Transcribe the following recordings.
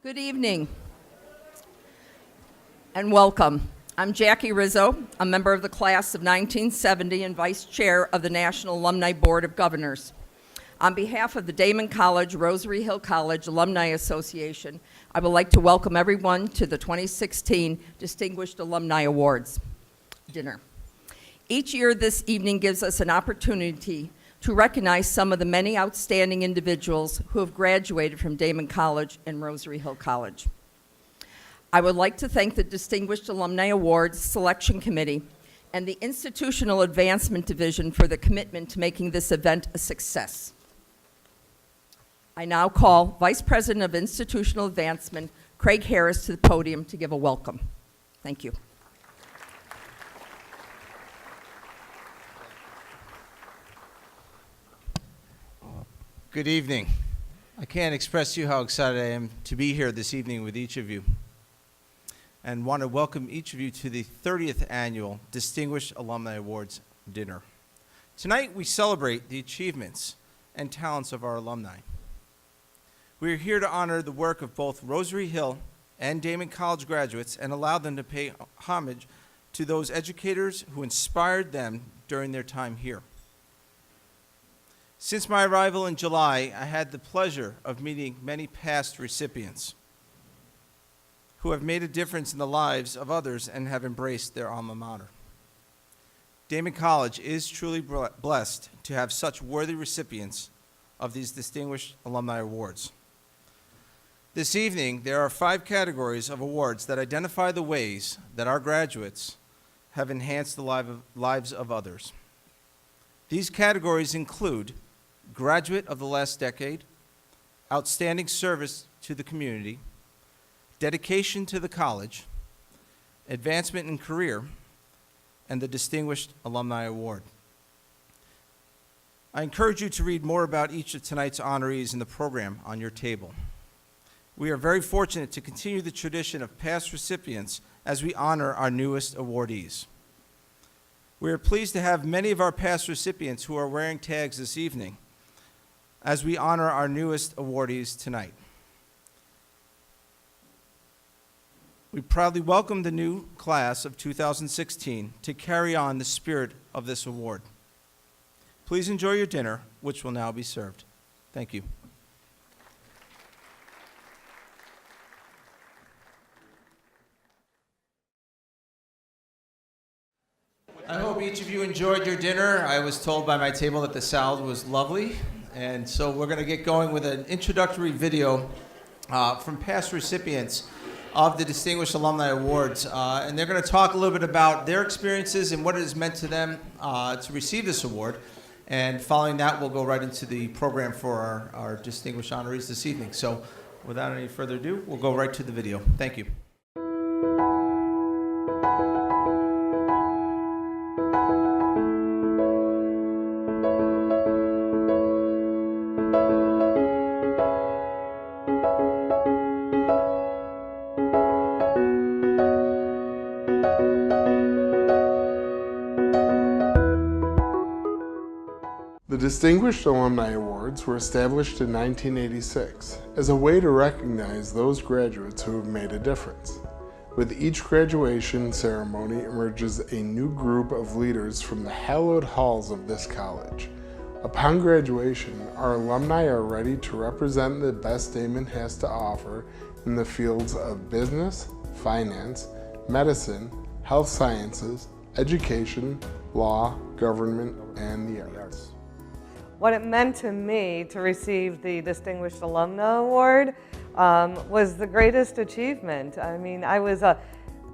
Good evening and welcome. I'm Jackie Rizzo, a member of the class of 1970 and vice chair of the National Alumni Board of Governors. On behalf of the Daemen College, Rosary Hill College Alumni Association, I would like to welcome everyone to the 2016 Distinguished Alumni Awards dinner. Each year, this evening gives us an opportunity to recognize some of the many outstanding individuals who have graduated from Daemen College and Rosary Hill College. I would like to thank the Distinguished Alumni Awards Selection Committee and the Institutional Advancement Division for the commitment to making this event a success. I now call Vice President of Institutional Advancement, Craig Harris, to the podium to give a welcome. Thank you. Good evening. I can't express to you how excited I am to be here this evening with each of you, and want to welcome each of you to the 30th Annual Distinguished Alumni Awards dinner. Tonight we celebrate the achievements and talents of our alumni. We are here to honor the work of both Rosary Hill and Daemen College graduates and allow them to pay homage to those educators who inspired them during their time here. Since my arrival in July, I had the pleasure of meeting many past recipients who have made a difference in the lives of others and have embraced their alma mater. Daemen College is truly blessed to have such worthy recipients of these Distinguished Alumni Awards. This evening, there are 5 categories of awards that identify the ways that our graduates have enhanced the lives of others. These categories include Graduate of the Last Decade, Outstanding Service to the Community, Dedication to the College, Advancement in Career, and the Distinguished Alumni Award. I encourage you to read more about each of tonight's honorees in the program on your table. We are very fortunate to continue the tradition of past recipients as we honor our newest awardees. We are pleased to have many of our past recipients who are wearing tags this evening as we honor our newest awardees tonight. We proudly welcome the new class of 2016 to carry on the spirit of this award. Please enjoy your dinner, which will now be served. Thank you. I hope each of you enjoyed your dinner. I was told by my table that the salad was lovely. And so we're going to get going with an introductory video from past recipients of the Distinguished Alumni Awards. And they're going to talk a little bit about their experiences and what it has meant to them to receive this award. And following that, we'll go right into the program for our distinguished honorees this evening. So without any further ado, we'll go right to the video. Thank you. The Distinguished Alumni Awards were established in 1986 as a way to recognize those graduates who have made a difference. With each graduation ceremony emerges a new group of leaders from the hallowed halls of this college. Upon graduation, our alumni are ready to represent the best Daemen has to offer in the fields of business, finance, medicine, health sciences, education, law, government, and the arts. What it meant to me to receive the Distinguished Alumni Award was the greatest achievement. I mean, I was a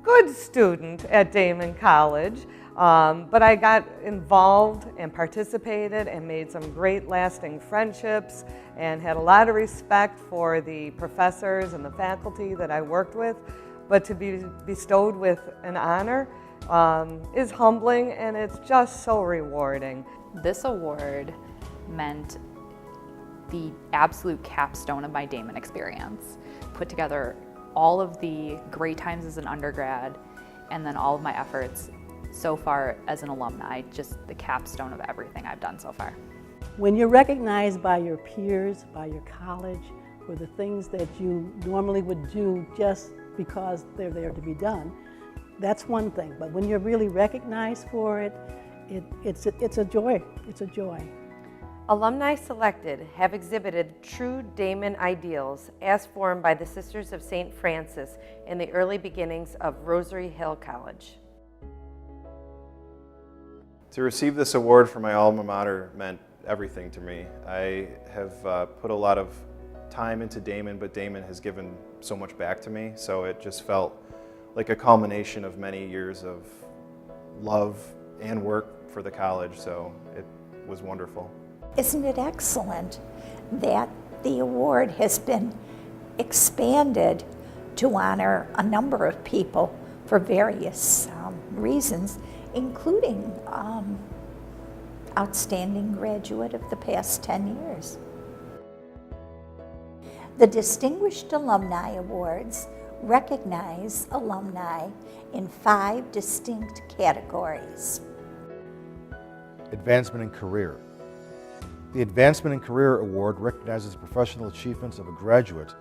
good student at Daemen College, but I got involved and participated and made some great lasting friendships and had a lot of respect for the professors and the faculty that I worked with. But to be bestowed with an honor is humbling, and it's just so rewarding. This award meant the absolute capstone of my Daemen experience. Put together all of the great times as an undergrad and then all of my efforts so far as an alumni, just the capstone of everything I've done so far. When you're recognized by your peers, by your college, for the things that you normally would do just because they're there to be done, that's one thing. But when you're really recognized for it, it's a joy. It's a joy. Alumni selected have exhibited true Daemen ideals as formed by the Sisters of St. Francis in the early beginnings of Rosary Hill College. To receive this award for my alma mater meant everything to me. I have put a lot of time into Daemen, but Daemen has given so much back to me, so it just felt like a culmination of many years of love and work for the college, so it was wonderful. Isn't it excellent that the award has been expanded to honor a number of people for various reasons, including outstanding graduate of the past 10 years. The Distinguished Alumni Awards recognize alumni in 5 distinct categories. Advancement in career. The Advancement in Career Award recognizes the professional achievements of a graduate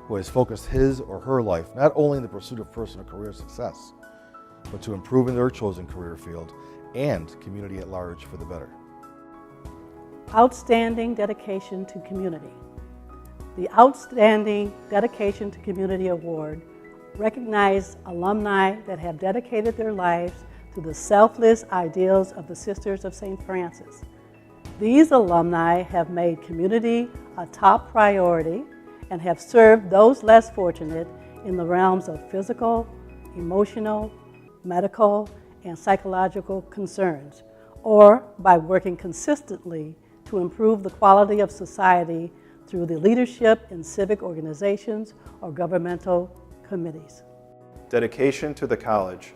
who has focused his or her life not only in the pursuit of personal career success, but to improving their chosen career field and community at large for the better. Outstanding dedication to community. The Outstanding Dedication to Community Award recognizes alumni that have dedicated their lives to the selfless ideals of the Sisters of St. Francis. These alumni have made community a top priority and have served those less fortunate in the realms of physical, emotional, medical, and psychological concerns, or by working consistently to improve the quality of society through the leadership in civic organizations or governmental committees. Dedication to the college.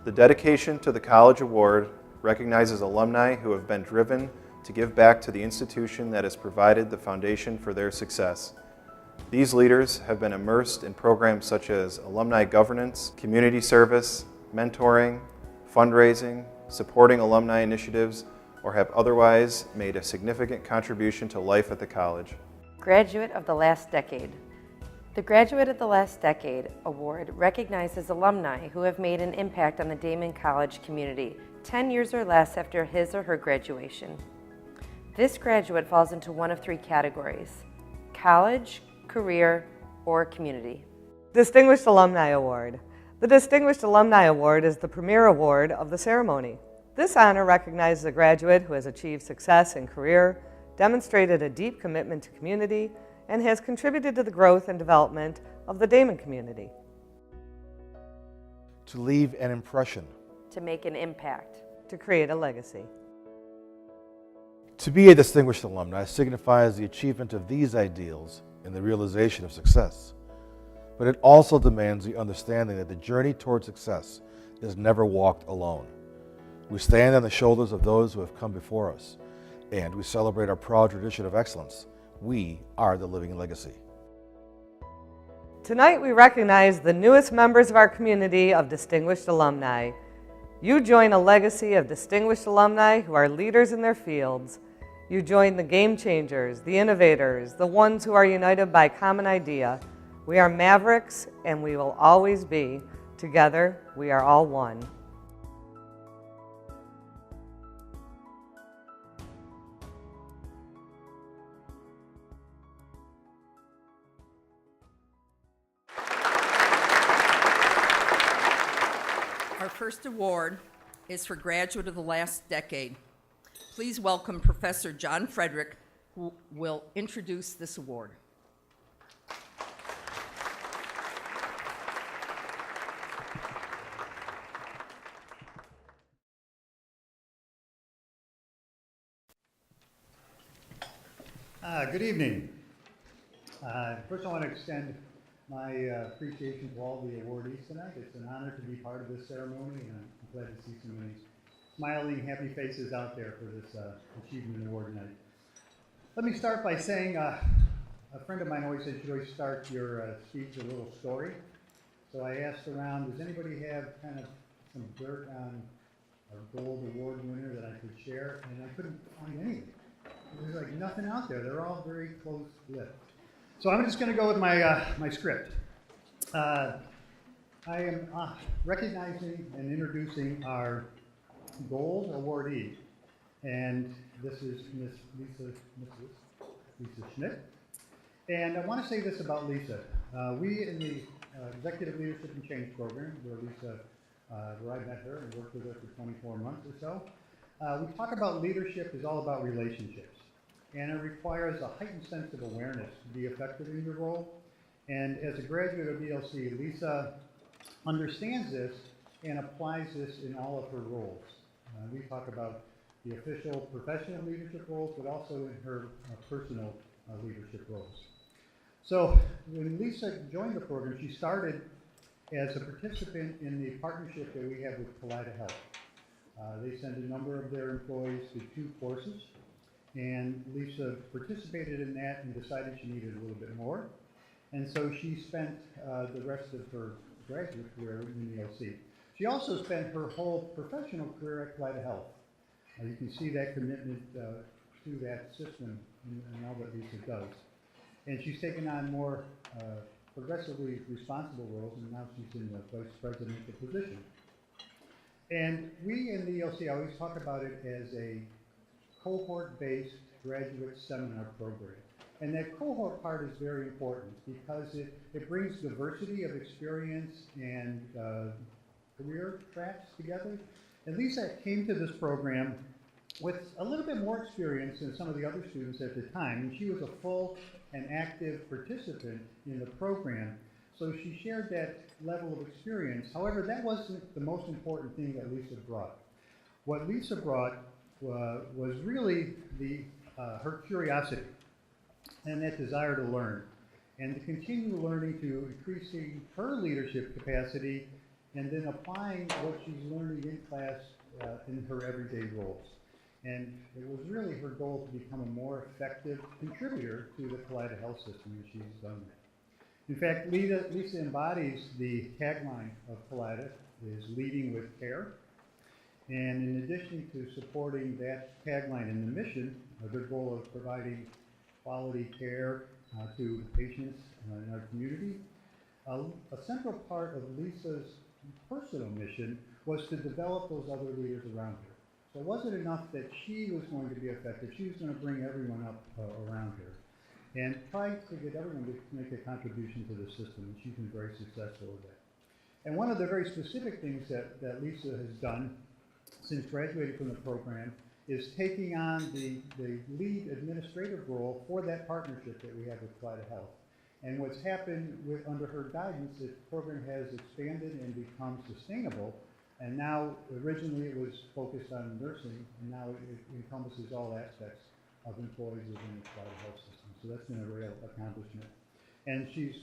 The Dedication to the College Award recognizes alumni who have been driven to give back to the institution that has provided the foundation for their success. These leaders have been immersed in programs such as alumni governance, community service, mentoring, fundraising, supporting alumni initiatives, or have otherwise made a significant contribution to life at the college. Graduate of the Last Decade. The Graduate of the Last Decade Award recognizes alumni who have made an impact on the Daemen College community 10 years or less after his or her graduation. This graduate falls into one of 3 categories: college, career, or community. Distinguished Alumni Award. The Distinguished Alumni Award is the premier award of the ceremony. This honor recognizes a graduate who has achieved success in career, demonstrated a deep commitment to community, and has contributed to the growth and development of the Daemen community. To leave an impression. To make an impact. To create a legacy. To be a distinguished alumni signifies the achievement of these ideals and the realization of success. But it also demands the understanding that the journey toward success is never walked alone. We stand on the shoulders of those who have come before us, and we celebrate our proud tradition of excellence. We are the living legacy. Tonight we recognize the newest members of our community of distinguished alumni. You join a legacy of distinguished alumni who are leaders in their fields. You join the game changers, the innovators, the ones who are united by a common idea. We are mavericks, and we will always be. Together, we are all one. Our first award is for Graduate of the Last Decade. Please welcome Professor John Frederick, who will introduce this award. Good evening. First I want to extend my appreciation to all the awardees tonight. It's an honor to be part of this ceremony, and I'm glad to see so many smiling, happy faces out there for this achievement award night. Let me start by saying a friend of mine always said you should always start your speech with a little story. So I asked around, does anybody have kind of some dirt on a gold award winner that I could share? And I couldn't find anything. There's like nothing out there. They're all very close-lipped. So I'm just going to go with my, my script. I am recognizing and introducing our gold awardee. And this is Miss Lisa Schmidt. And I want to say this about Lisa. We in the Executive Leadership and Change Program, where Lisa, where I met her and worked with her for 24 months or so, we talk about leadership is all about relationships. And it requires a heightened sense of awareness to be effective in your role. And as a graduate of ELC, Lisa understands this and applies this in all of her roles. We talk about the official professional leadership roles, but also in her personal leadership roles. So when Lisa joined the program, she started as a participant in the partnership that we have with Kaleida Health. They send a number of their employees to 2 courses, and Lisa participated in that and decided she needed a little bit more. And so she spent the rest of her graduate career in ELC. She also spent her whole professional career at Kaleida Health. You can see that commitment to that system in all that Lisa does. And she's taken on more progressively responsible roles, and now she's in the vice presidential position. And we in the ELC always talk about it as a cohort-based graduate seminar program. And that cohort part is very important because it brings diversity of experience and career tracks together. And Lisa came to this program with a little bit more experience than some of the other students at the time. And she was a full and active participant in the program. So she shared that level of experience. However, that wasn't the most important thing that Lisa brought. What Lisa brought was really her curiosity and that desire to learn and to continue learning to increasing her leadership capacity and then applying what she's learning in class in her everyday roles. And it was really her goal to become a more effective contributor to the Kaleida Health System, and she's done that. In fact, Lisa embodies the tagline of Kaleida, is leading with care. And in addition to supporting that tagline and the mission, their goal of providing quality care to the patients in our community, a central part of Lisa's personal mission was to develop those other leaders around her. So it wasn't enough that she was going to be effective, she was going to bring everyone up around her and try to get everyone to make a contribution to the system, and she's been very successful with that. And one of the very specific things that Lisa has done since graduating from the program is taking on the lead administrative role for that partnership that we have with Kaleida Health. And what's happened under her guidance, the program has expanded and become sustainable. And now, originally it was focused on nursing, and now it encompasses all aspects of employees within the Kaleida Health System. So that's been a real accomplishment. And she's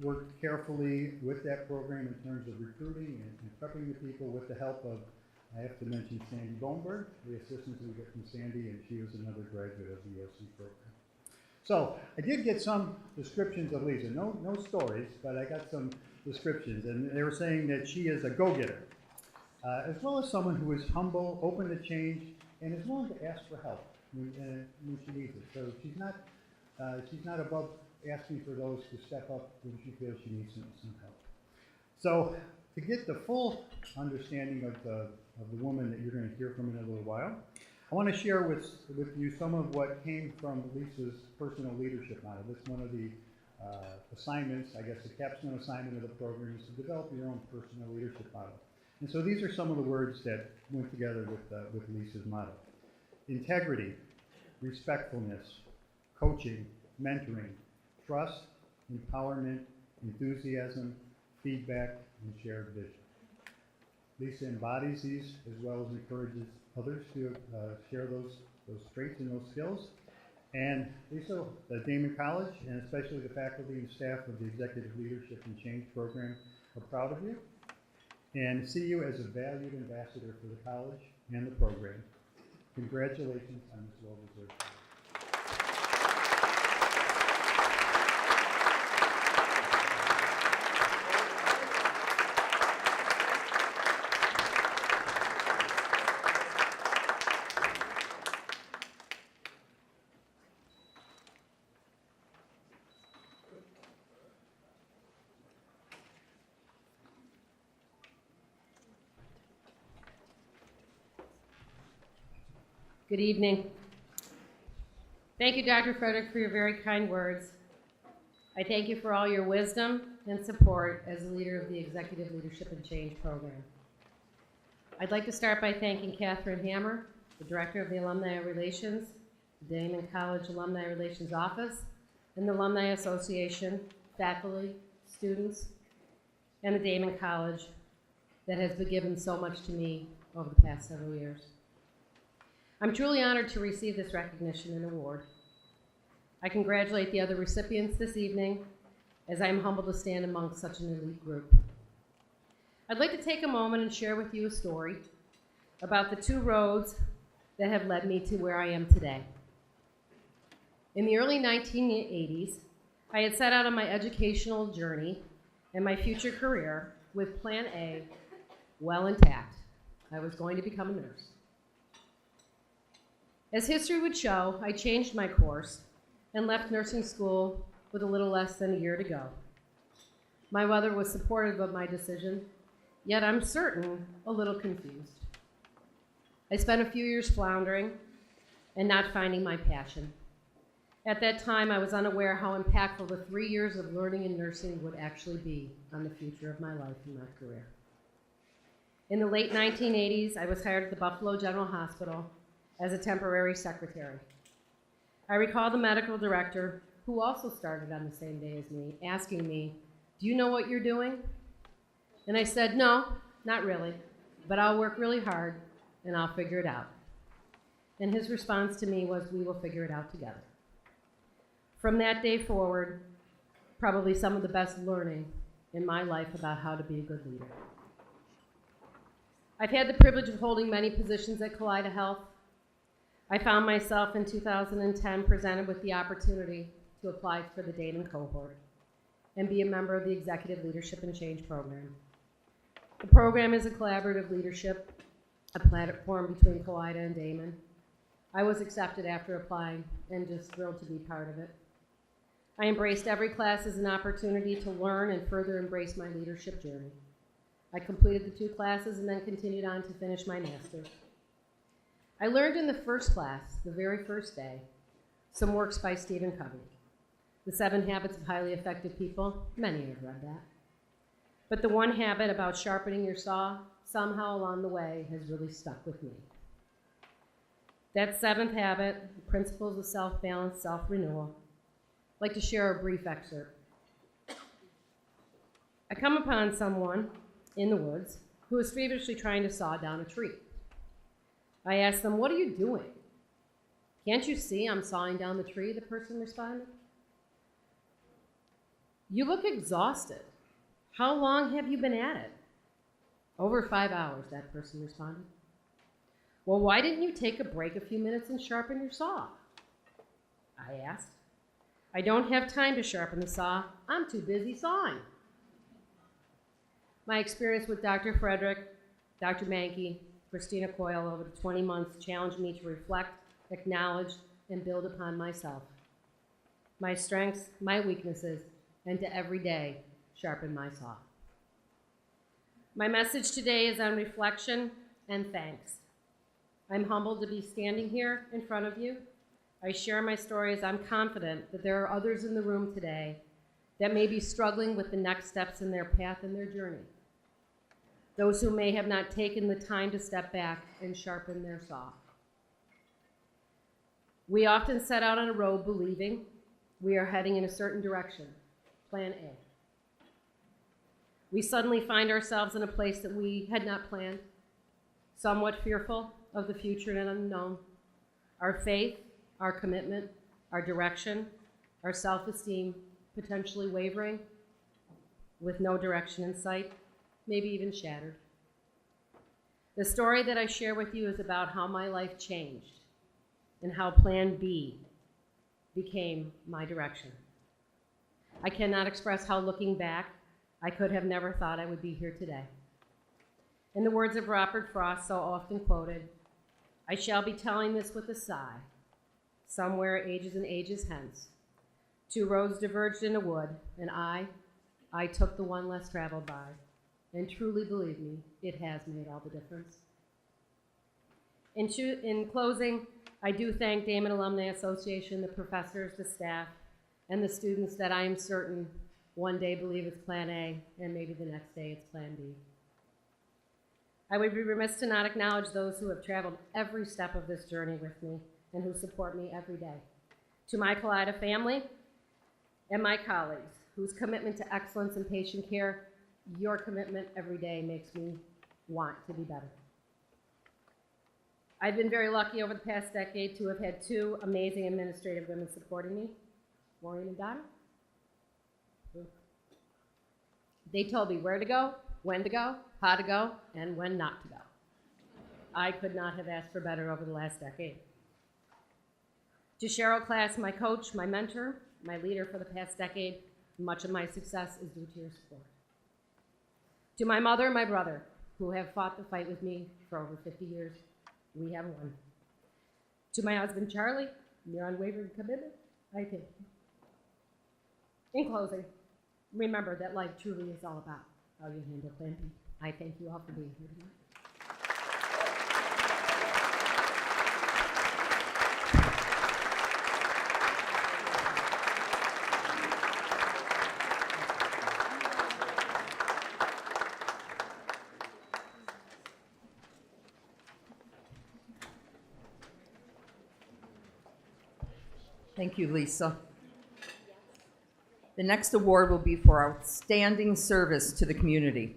worked carefully with that program in terms of recruiting and prepping the people with the help of, I have to mention Sandy Boneberg, the assistant we get from Sandy, and she was another graduate of the ELC program. So I did get some descriptions of Lisa, no stories, but I got some descriptions, and they were saying that she is a go-getter, as well as someone who is humble, open to change, and is willing to ask for help when she needs it. So she's not above asking for those to step up when she feels she needs some help. So to get the full understanding of the woman that you're going to hear from in a little while, I want to share with you some of what came from Lisa's personal leadership model. That's one of the assignments, I guess the capstone assignment of the program is to develop your own personal leadership model. And so these are some of the words that went together with Lisa's model. Integrity, respectfulness, coaching, mentoring, trust, empowerment, enthusiasm, feedback, and shared vision. Lisa embodies these as well as encourages others to share those traits and those skills. And Lisa, the Daemen College, and especially the faculty and staff of the Executive Leadership and Change Program are proud of you and see you as a valued ambassador for the college and the program. Congratulations on this well-deserved career. Good evening. Thank you, Dr. Frederick, for your very kind words. I thank you for all your wisdom and support as the leader of the Executive Leadership and Change Program. I'd like to start by thanking Catherine Hammer, the Director of the Alumni Relations, the Daemen College Alumni Relations Office, and the Alumni Association, faculty, students, and the Daemen College that has been given so much to me over the past several years. I'm truly honored to receive this recognition and award. I congratulate the other recipients this evening, as I am humbled to stand amongst such an elite group. I'd like to take a moment and share with you a story about the two roads that have led me to where I am today. In the early 1980s, I had set out on my educational journey and my future career with Plan A well intact. I was going to become a nurse. As history would show, I changed my course and left nursing school with a little less than a year to go. My mother was supportive of my decision, yet I'm certain a little confused. I spent a few years floundering and not finding my passion. At that time, I was unaware how impactful the 3 years of learning in nursing would actually be on the future of my life and my career. In the late 1980s, I was hired at the Buffalo General Hospital as a temporary secretary. I recall the medical director, who also started on the same day as me, asking me, "Do you know what you're doing?" And I said, "No, not really, but I'll work really hard and I'll figure it out." And his response to me was, "We will figure it out together." From that day forward, probably some of the best learning in my life about how to be a good leader. I've had the privilege of holding many positions at Kaleida Health. I found myself in 2010 presented with the opportunity to apply for the Daemen cohort and be a member of the Executive Leadership and Change Program. The program is a collaborative leadership, a platform between Kaleida and Daemen. I was accepted after applying and just thrilled to be part of it. I embraced every class as an opportunity to learn and further embrace my leadership journey. I completed the 2 classes and then continued on to finish my master's. I learned in the first class, the very first day, some works by Stephen Covey. The 7 Habits of Highly Effective People, many have read that. But the one habit about sharpening your saw, somehow along the way, has really stuck with me. That 7th habit, the principles of self-balance, self-renewal, I'd like to share a brief excerpt. I come upon someone in the woods who is feverishly trying to saw down a tree. I ask them, "What are you doing?" "Can't you see I'm sawing down the tree?" the person responded. "You look exhausted. How long have you been at it?" "Over 5 hours," that person responded. "Well, why didn't you take a break a few minutes and sharpen your saw?" I asked. "I don't have time to sharpen the saw. I'm too busy sawing." My experience with Dr. Frederick, Dr. Mankey, Christina Coyle over the 20 months challenged me to reflect, acknowledge, and build upon myself, my strengths, my weaknesses, and to every day sharpen my saw. My message today is on reflection and thanks. I'm humbled to be standing here in front of you. I share my story as I'm confident that there are others in the room today that may be struggling with the next steps in their path and their journey. Those who may have not taken the time to step back and sharpen their saw. We often set out on a road believing we are heading in a certain direction, Plan A. We suddenly find ourselves in a place that we had not planned, somewhat fearful of the future and unknown. Our faith, our commitment, our direction, our self-esteem potentially wavering with no direction in sight, maybe even shattered. The story that I share with you is about how my life changed and how Plan B became my direction. I cannot express how, looking back, I could have never thought I would be here today. In the words of Robert Frost, so often quoted, "I shall be telling this with a sigh, somewhere ages and ages hence. 2 roads diverged in a wood, and I took the one less traveled by. And truly, believe me, it has made all the difference." In closing, I do thank Daemen Alumni Association, the professors, the staff, and the students that I am certain one day believe it's Plan A, and maybe the next day it's Plan B. I would be remiss to not acknowledge those who have traveled every step of this journey with me and who support me every day. To my Kaleida family and my colleagues, whose commitment to excellence and patient care, your commitment every day makes me want to be better. I've been very lucky over the past decade to have had two amazing administrative women supporting me, Maureen and Donna. They told me where to go, when to go, how to go, and when not to go. I could not have asked for better over the last decade. To Cheryl Class, my coach, my mentor, my leader for the past decade, much of my success is due to your support. To my mother and my brother, who have fought the fight with me for over 50 years, we have won. To my husband, Charlie, your unwavering commitment, I thank you. In closing, remember that life truly is all about how you handle Plan B. I thank you all for being here tonight. Thank you, Lisa. The next award will be for outstanding service to the community.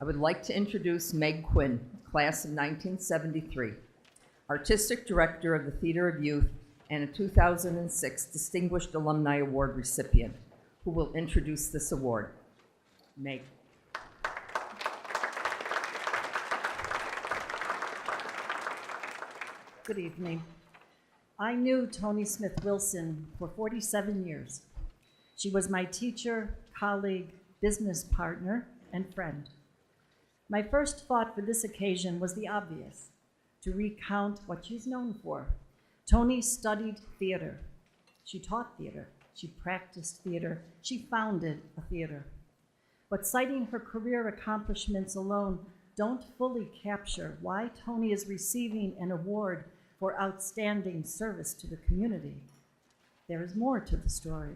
I would like to introduce Meg Quinn, class of 1973, Artistic Director of the Theater of Youth and a 2006 Distinguished Alumni Award recipient, who will introduce this award. Meg. Good evening. I knew Toni Smith Wilson for 47 years. She was my teacher, colleague, business partner, and friend. My first thought for this occasion was the obvious, to recount what she's known for. Toni studied theater. She taught theater. She practiced theater. She founded a theater. But citing her career accomplishments alone don't fully capture why Toni is receiving an award for outstanding service to the community. There is more to the story,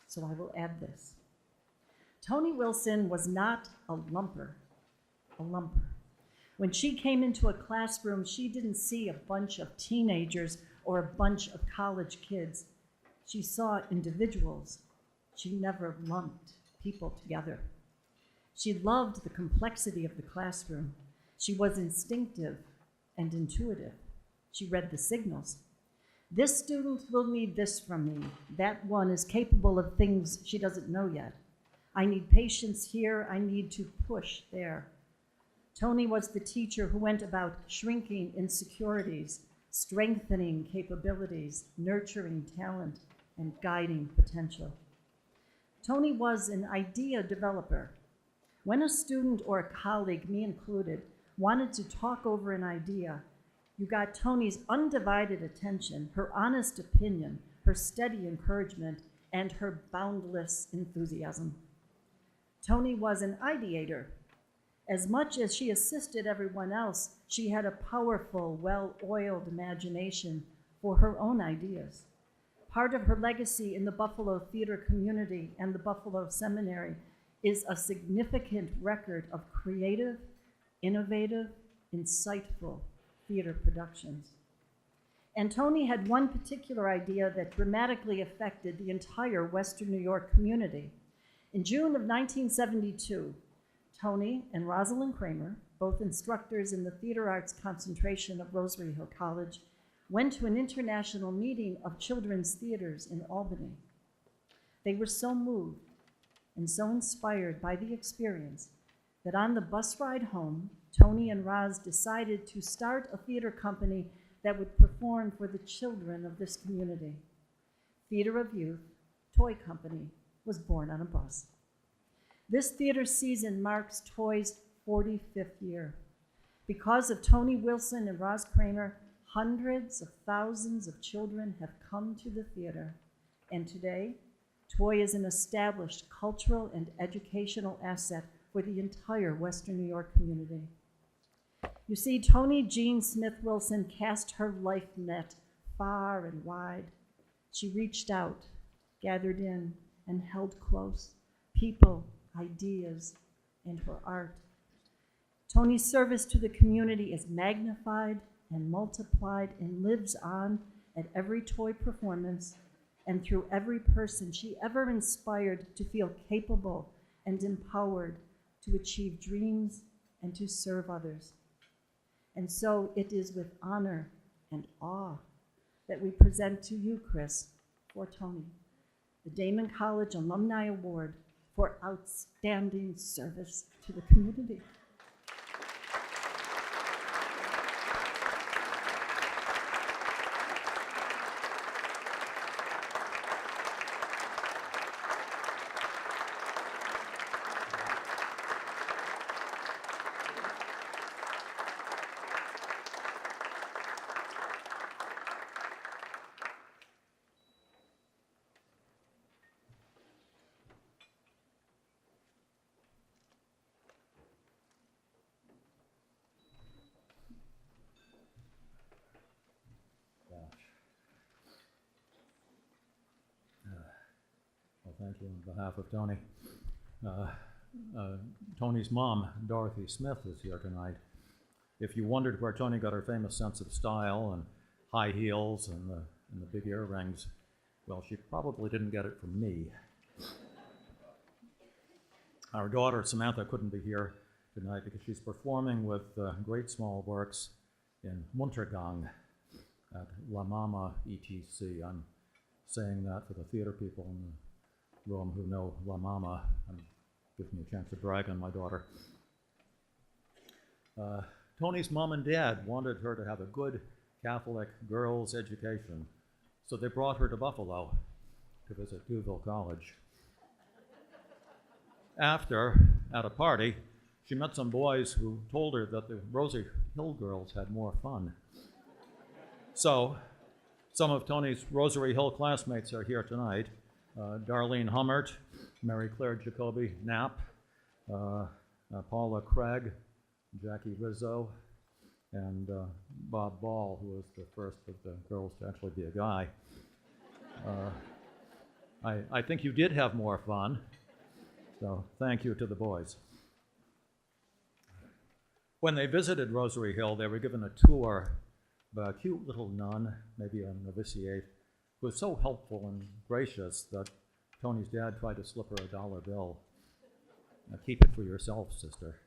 so I will add this. Toni Wilson was not a lumper. When she came into a classroom, she didn't see a bunch of teenagers or a bunch of college kids. She saw individuals. She never lumped people together. She loved the complexity of the classroom. She was instinctive and intuitive. She read the signals. This student will need this from me. That one is capable of things she doesn't know yet. I need patience here. I need to push there. Toni was the teacher who went about shrinking insecurities, strengthening capabilities, nurturing talent, and guiding potential. Toni was an idea developer. When a student or a colleague, me included, wanted to talk over an idea, you got Toni's undivided attention, her honest opinion, her steady encouragement, and her boundless enthusiasm. Toni was an ideator. As much as she assisted everyone else, she had a powerful, well-oiled imagination for her own ideas. Part of her legacy in the Buffalo theater community and the Buffalo Seminary is a significant record of creative, innovative, insightful theater productions. And Toni had one particular idea that dramatically affected the entire Western New York community. In June of 1972, Toni and Rosalind Kramer, both instructors in the theater arts concentration of Rosary Hill College, went to an international meeting of children's theaters in Albany. They were so moved and so inspired by the experience that on the bus ride home, Toni and Roz decided to start a theater company that would perform for the children of this community. Theater of Youth Toy Company was born on a bus. This theater season marks Toy's 45th year. Because of Toni Wilson and Roz Kramer, hundreds of thousands of children have come to the theater, and today, Toy is an established cultural and educational asset for the entire Western New York community. You see, Toni Jean Smith Wilson cast her life net far and wide. She reached out, gathered in, and held close people, ideas, and her art. Tony's service to the community is magnified and multiplied and lives on at every toy performance and through every person she ever inspired to feel capable and empowered to achieve dreams and to serve others. And so it is with honor and awe that we present to you, Chris, for Tony, the Daemen College Alumni Award for outstanding service to the community. Well, thank you on behalf of Tony. Tony's mom, Dorothy Smith, is here tonight. If you wondered where Tony got her famous sense of style and high heels and the big earrings, well, she probably didn't get it from me. Our daughter, Samantha, couldn't be here tonight because she's performing with Great Small Works in Muntergang at La Mama ETC. I'm saying that for the theater people in the room who know La Mama and gives me a chance to brag on my daughter. Tony's mom and dad wanted her to have a good Catholic girls' education, so they brought her to Buffalo to visit Duval College. After, at a party, she met some boys who told her that the Rosary Hill girls had more fun. So, some of Tony's Rosary Hill classmates are here tonight. Darlene Hummert, Mary Claire Jacoby Knapp, Paula Craig, Jackie Rizzo, and Bob Ball, who was the first of the girls to actually be a guy. I think you did have more fun, so thank you to the boys. When they visited Rosary Hill, they were given a tour by a cute little nun, maybe a novitiate, who was so helpful and gracious that Tony's dad tried to slip her a $1 bill. Now, keep it for yourself, sister.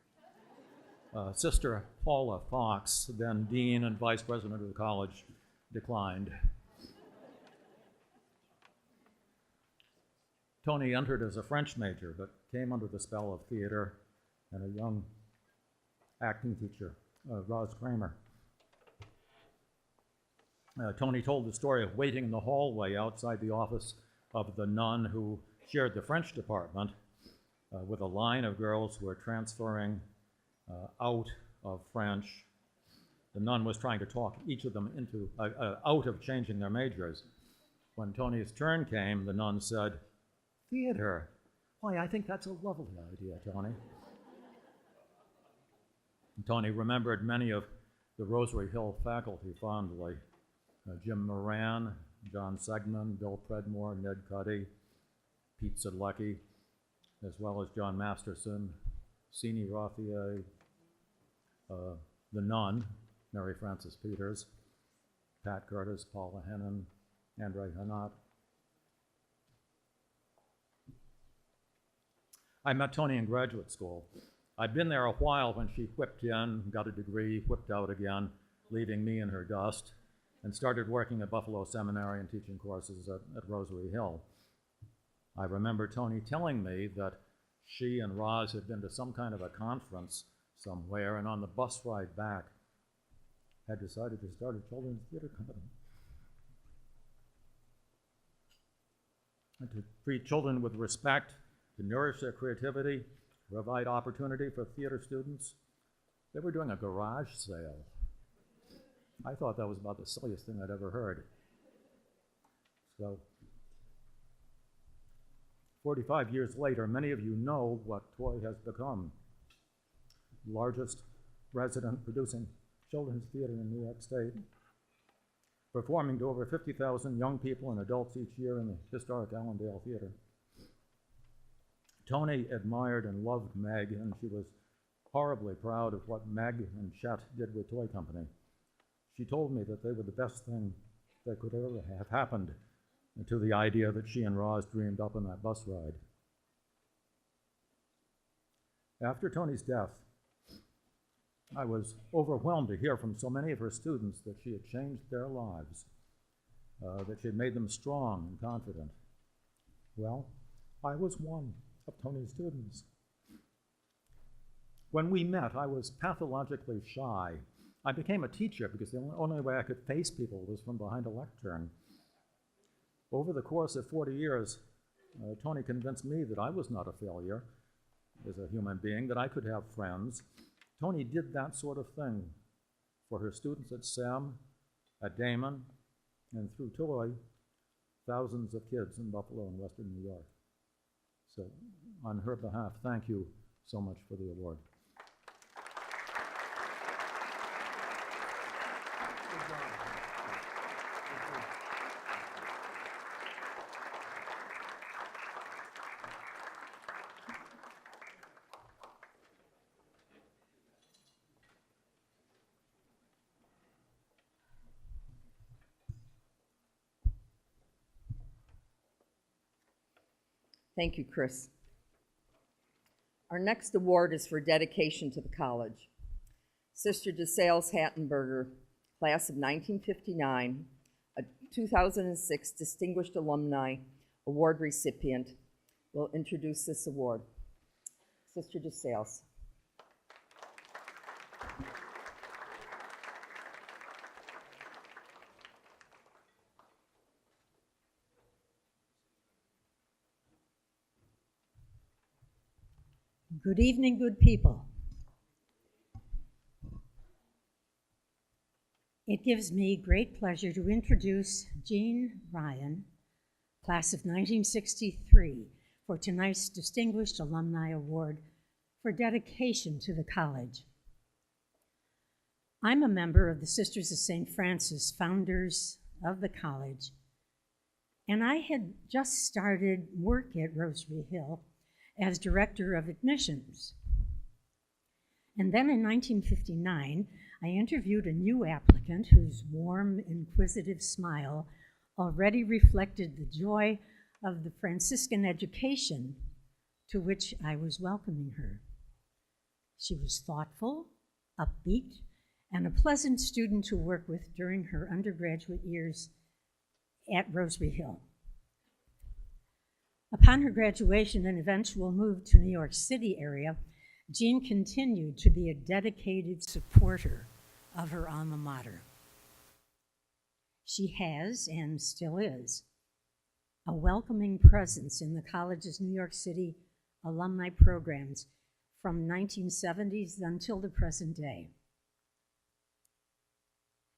Sister Paula Fox, then dean and vice president of the college, declined. Tony entered as a French major, but came under the spell of theater and a young acting teacher, Roz Kramer. Tony told the story of waiting in the hallway outside the office of the nun who shared the French department with a line of girls who were transferring out of French. The nun was trying to talk each of them into out of changing their majors. When Tony's turn came, the nun said, "Theater. Why, I think that's a lovely idea, Tony." And Tony remembered many of the Rosary Hill faculty fondly. Jim Moran, John Segman, Bill Predmore, Ned Cuddy, Pete Sedlecki, as well as John Masterson, Sini Rothier, the nun, Mary Frances Peters, Pat Curtis, Paula Hennon, Andre Hanat. I met Tony in graduate school. I'd been there a while when she whipped in, got a degree, whipped out again, leaving me in her dust, and started working at Buffalo Seminary and teaching courses at Rosary Hill. I remember Tony telling me that she and Roz had been to some kind of a conference somewhere, and on the bus ride back had decided to start a children's theater company. And to treat children with respect, to nourish their creativity, provide opportunity for theater students. They were doing a garage sale. I thought that was about the silliest thing I'd ever heard. So, 45 years later, many of you know what Toy has become. The largest resident producing children's theater in New York State. performing to over 50,000 young people and adults each year in the historic Allendale Theater. Tony admired and loved Meg, and she was horribly proud of what Meg and Chet did with Toy Company. She told me that they were the best thing that could ever have happened to the idea that she and Roz dreamed up on that bus ride. After Tony's death, I was overwhelmed to hear from so many of her students that she had changed their lives, that she had made them strong and confident. Well, I was one of Tony's students. When we met, I was pathologically shy. I became a teacher because the only way I could face people was from behind a lectern. Over the course of 40 years, Tony convinced me that I was not a failure as a human being, that I could have friends. Tony did that sort of thing for her students at SEM, at Daemen, and through Toy, thousands of kids in Buffalo and Western New York. So on her behalf, thank you so much for the award. Thank you, Chris. Our next award is for dedication to the college. Sister DeSales Hattenberger, class of 1959, a 2006 Distinguished Alumni Award recipient, will introduce this award. Sister DeSales. Good evening, good people. It gives me great pleasure to introduce Jean Ryan, class of 1963, for tonight's Distinguished Alumni Award for dedication to the college. I'm a member of the Sisters of St. Francis, founders of the college, and I had just started work at Rosary Hill as director of admissions. And then in 1959, I interviewed a new applicant whose warm, inquisitive smile already reflected the joy of the Franciscan education to which I was welcoming her. She was thoughtful, upbeat, and a pleasant student to work with during her undergraduate years at Rosary Hill. Upon her graduation and eventual move to New York City area, Jean continued to be a dedicated supporter of her alma mater. She has, and still is, a welcoming presence in the college's New York City alumni programs from 1970s until the present day.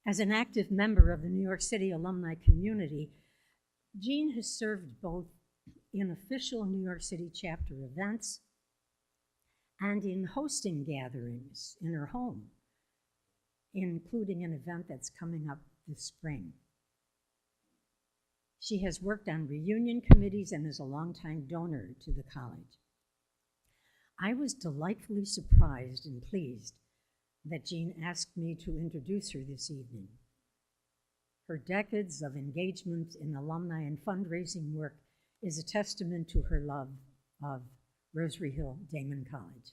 As an active member of the New York City alumni community, Jean has served both in official New York City chapter events and in hosting gatherings in her home, including an event that's coming up this spring. She has worked on reunion committees and is a longtime donor to the college. I was delightfully surprised and pleased that Jean asked me to introduce her this evening. Her decades of engagement in alumni and fundraising work is a testament to her love of Rosary Hill Daemen College.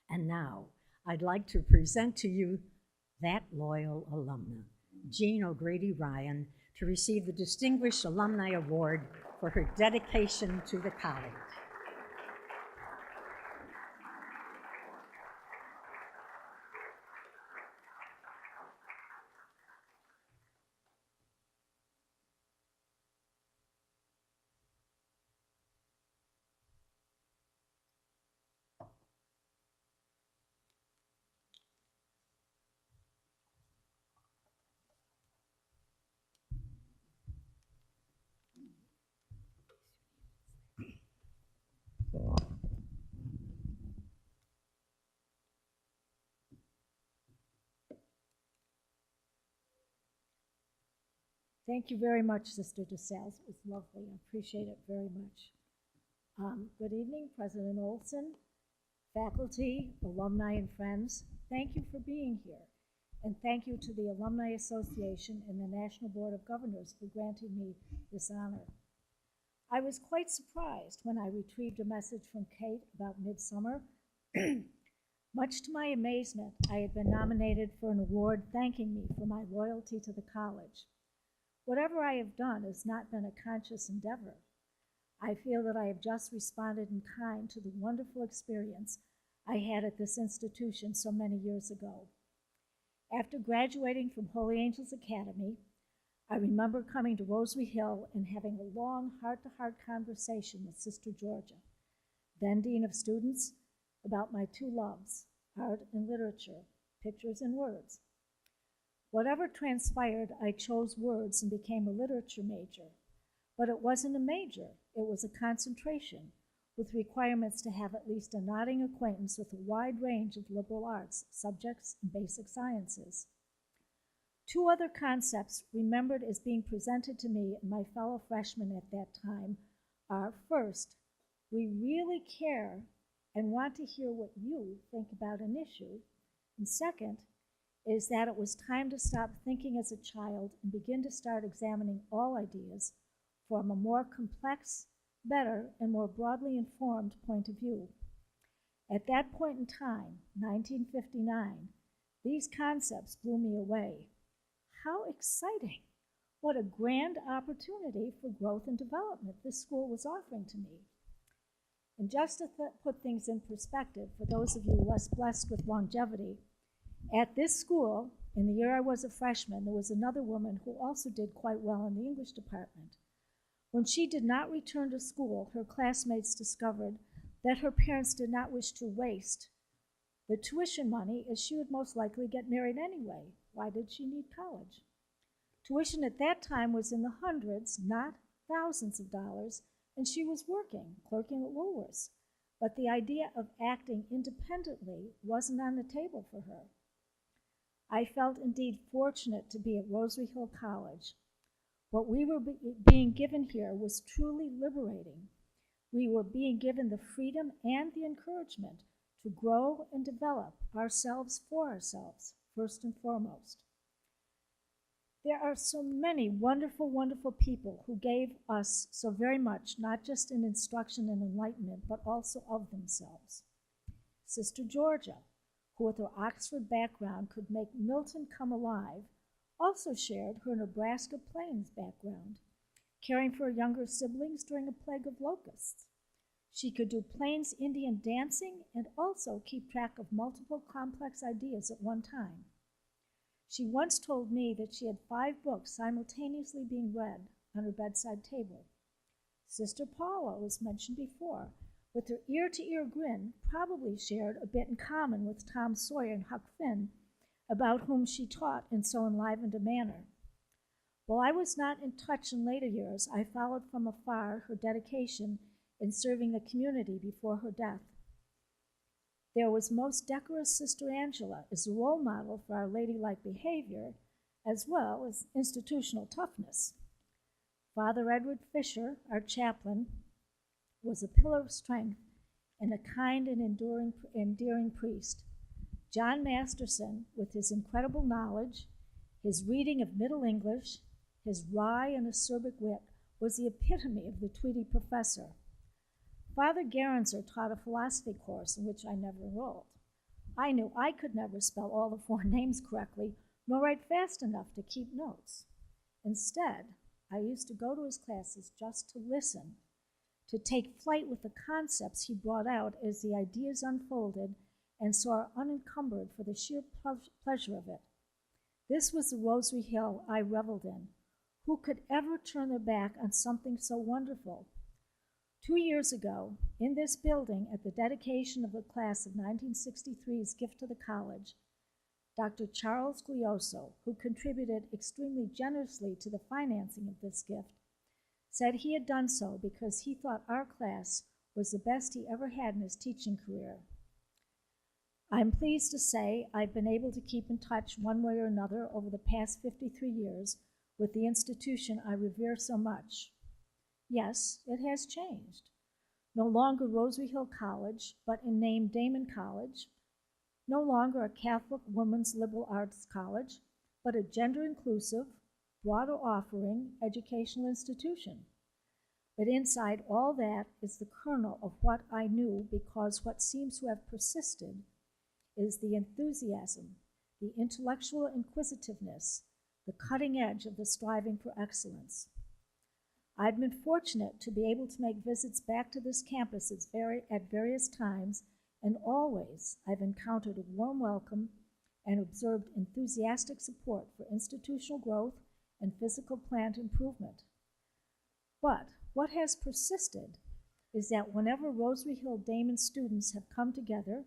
And now, I'd like to present to you that loyal alumna, Jean O'Grady Ryan, to receive the Distinguished Alumni Award for her dedication to the college. Thank you very much, Sister DeSales. It was lovely. I appreciate it very much. Good evening, President Olson, faculty, alumni, and friends. Thank you for being here. And thank you to the Alumni Association and the National Board of Governors for granting me this honor. I was quite surprised when I retrieved a message from Kate about Midsummer. Much to my amazement, I had been nominated for an award thanking me for my loyalty to the college. Whatever I have done has not been a conscious endeavor. I feel that I have just responded in kind to the wonderful experience I had at this institution so many years ago. After graduating from Holy Angels Academy, I remember coming to Rosary Hill and having a long heart-to-heart conversation with Sister Georgia, then Dean of Students, about my two loves, art and literature, pictures and words. Whatever transpired, I chose words and became a literature major. But it wasn't a major, it was a concentration, with requirements to have at least a nodding acquaintance with a wide range of liberal arts, subjects, and basic sciences. Two other concepts remembered as being presented to me and my fellow freshmen at that time are, first, we really care and want to hear what you think about an issue, and second, is that it was time to stop thinking as a child and begin to start examining all ideas from a more complex, better, and more broadly informed point of view. At that point in time, 1959, these concepts blew me away. How exciting! What a grand opportunity for growth and development this school was offering to me. And just to put things in perspective, for those of you less blessed with longevity, at this school, in the year I was a freshman, there was another woman who also did quite well in the English department. When she did not return to school, her classmates discovered that her parents did not wish to waste the tuition money, as she would most likely get married anyway. Why did she need college? Tuition at that time was in the hundreds, not thousands of dollars, and she was working, clerking at Woolworths. But the idea of acting independently wasn't on the table for her. I felt indeed fortunate to be at Rosary Hill College. What we were being given here was truly liberating. We were being given the freedom and the encouragement to grow and develop ourselves for ourselves, first and foremost. There are so many wonderful, wonderful people who gave us so very much, not just in instruction and enlightenment, but also of themselves. Sister Georgia, who with her Oxford background could make Milton come alive, also shared her Nebraska Plains background, caring for her younger siblings during a plague of locusts. She could do Plains Indian dancing and also keep track of multiple complex ideas at one time. She once told me that she had 5 books simultaneously being read on her bedside table. Sister Paula was mentioned before, with her ear-to-ear grin, probably shared a bit in common with Tom Sawyer and Huck Finn, about whom she taught in so enlivened a manner. While I was not in touch in later years, I followed from afar her dedication in serving the community before her death. There was most decorous Sister Angela as a role model for our ladylike behavior, as well as institutional toughness. Father Edward Fisher, our chaplain, was a pillar of strength and a kind and endearing priest. John Masterson, with his incredible knowledge, his reading of Middle English, his wry and acerbic wit, was the epitome of the Tweedy professor. Father Gerenzer taught a philosophy course in which I never enrolled. I knew I could never spell all the foreign names correctly, nor write fast enough to keep notes. Instead, I used to go to his classes just to listen, to take flight with the concepts he brought out as the ideas unfolded, and saw unencumbered for the sheer pleasure of it. This was the Rosary Hill I reveled in. Who could ever turn their back on something so wonderful? 2 years ago, in this building, at the dedication of the class of 1963's gift to the college, Dr. Charles Glioso, who contributed extremely generously to the financing of this gift, said he had done so because he thought our class was the best he ever had in his teaching career. I'm pleased to say I've been able to keep in touch one way or another over the past 53 years with the institution I revere so much. Yes, it has changed. No longer Rosary Hill College, but in name Daemen College. No longer a Catholic women's liberal arts college, but a gender-inclusive, broader offering educational institution. But inside all that is the kernel of what I knew, because what seems to have persisted is the enthusiasm, the intellectual inquisitiveness, the cutting edge of the striving for excellence. I've been fortunate to be able to make visits back to this campus at various times, and always I've encountered a warm welcome and observed enthusiastic support for institutional growth and physical plant improvement. But what has persisted is that whenever Rosary Hill Daemen students have come together,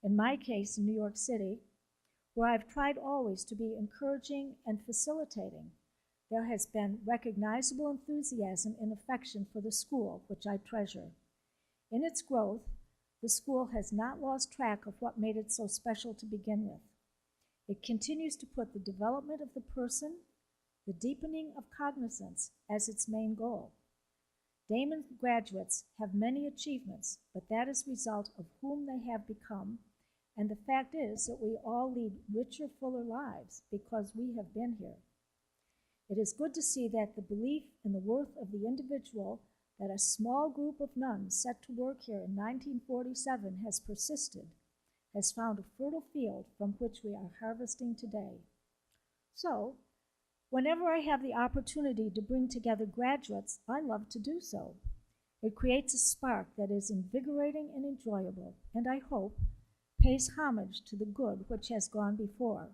in my case in New York City, where I've tried always to be encouraging and facilitating, there has been recognizable enthusiasm and affection for the school, which I treasure. In its growth, the school has not lost track of what made it so special to begin with. It continues to put the development of the person, the deepening of cognizance as its main goal. Daemen graduates have many achievements, but that is a result of whom they have become, and the fact is that we all lead richer, fuller lives because we have been here. It is good to see that the belief in the worth of the individual that a small group of nuns set to work here in 1947 has persisted, has found a fertile field from which we are harvesting today. So, whenever I have the opportunity to bring together graduates, I love to do so. It creates a spark that is invigorating and enjoyable, and I hope pays homage to the good which has gone before.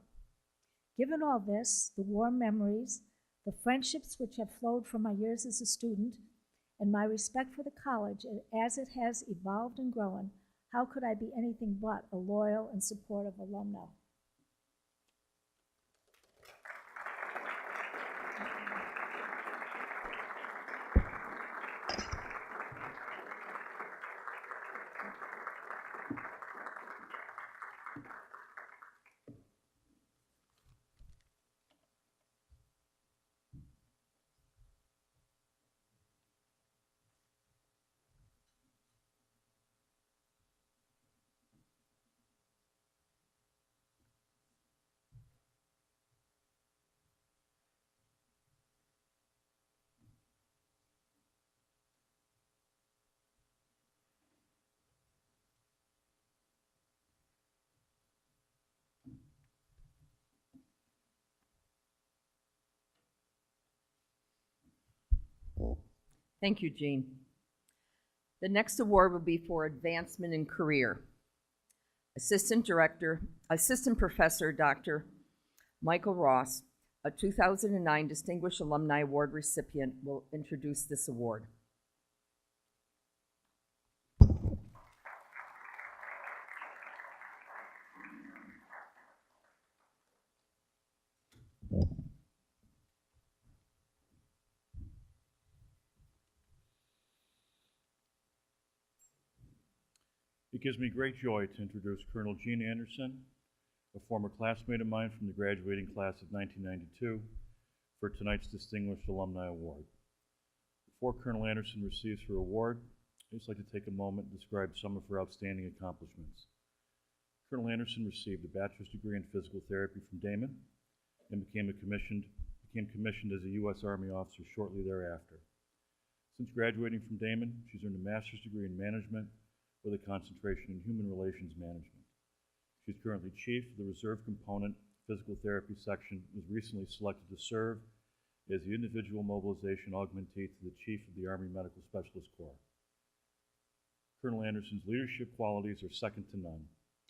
Given all this, the warm memories, the friendships which have flowed from my years as a student, and my respect for the college as it has evolved and grown, how could I be anything but a loyal and supportive alumna? Thank you, Jean. The next award will be for advancement in career. Assistant Professor Dr. Michael Ross, a 2009 Distinguished Alumni Award recipient, will introduce this award. It gives me great joy to introduce Colonel Jean Anderson, a former classmate of mine from the graduating class of 1992, for tonight's Distinguished Alumni Award. Before Colonel Anderson receives her award, I'd just like to take a moment and describe some of her outstanding accomplishments. Colonel Anderson received a bachelor's degree in physical therapy from Daemen and became commissioned as a U.S. Army officer shortly thereafter. Since graduating from Daemen, she's earned a master's degree in management with a concentration in human relations management. She's currently chief of the Reserve Component Physical Therapy Section and was recently selected to serve as the individual mobilization augmentee to the chief of the Army Medical Specialist Corps. Colonel Anderson's leadership qualities are second to none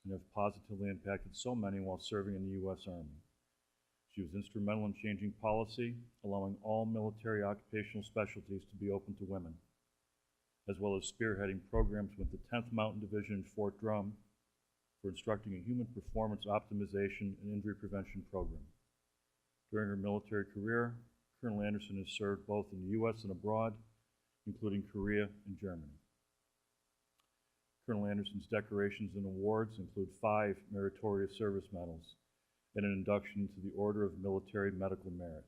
and have positively impacted so many while serving in the U.S. Army. She was instrumental in changing policy, allowing all military occupational specialties to be open to women, as well as spearheading programs with the 10th Mountain Division in Fort Drum for instructing a human performance optimization and injury prevention program. During her military career, Colonel Anderson has served both in the U.S. and abroad, including Korea and Germany. Colonel Anderson's decorations and awards include 5 Meritorious Service Medals and an induction into the Order of Military Medical Merit.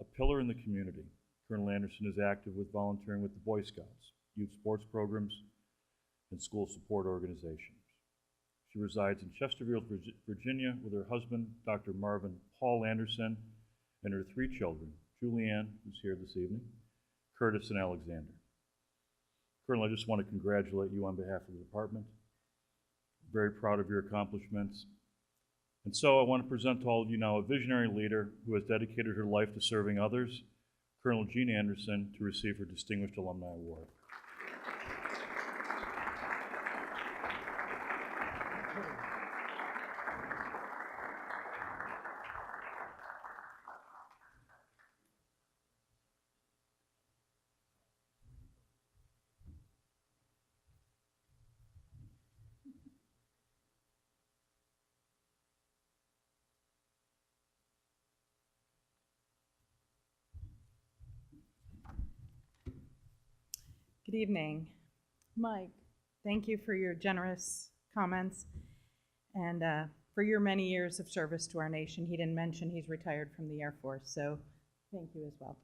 a pillar in the community. Colonel Anderson is active with volunteering with the Boy Scouts, youth sports programs, and school support organizations. She resides in Chesterfield, Virginia, with her husband, Dr. Marvin Paul Anderson, and her 3 children, Julianne, who's here this evening, Curtis, and Alexander. Colonel, I just want to congratulate you on behalf of the department. Very proud of your accomplishments. And so I want to present to all of you now a visionary leader who has dedicated her life to serving others, Colonel Jean Anderson, to receive her Distinguished Alumni Award. Good evening. Mike, thank you for your generous comments and for your many years of service to our nation. He didn't mention he's retired from the Air Force, so thank you as well.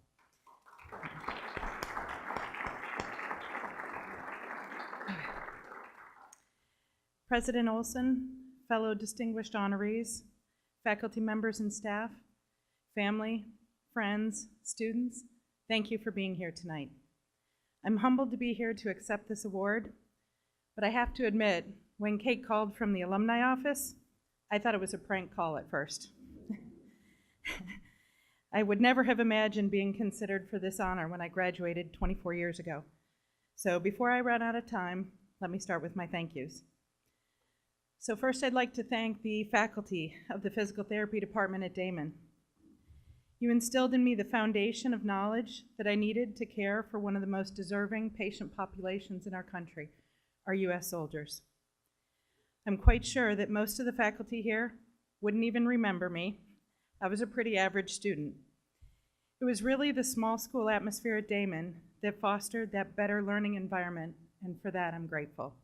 President Olson, fellow distinguished honorees, faculty members and staff, family, friends, students, thank you for being here tonight. I'm humbled to be here to accept this award, but I have to admit, when Kate called from the alumni office, I thought it was a prank call at first. I would never have imagined being considered for this honor when I graduated 24 years ago. So before I run out of time, let me start with my thank yous. So first, I'd like to thank the faculty of the physical therapy department at Daemen. You instilled in me the foundation of knowledge that I needed to care for one of the most deserving patient populations in our country, our U.S. soldiers. I'm quite sure that most of the faculty here wouldn't even remember me. I was a pretty average student. It was really the small school atmosphere at Daemen that fostered that better learning environment, and for that I'm grateful.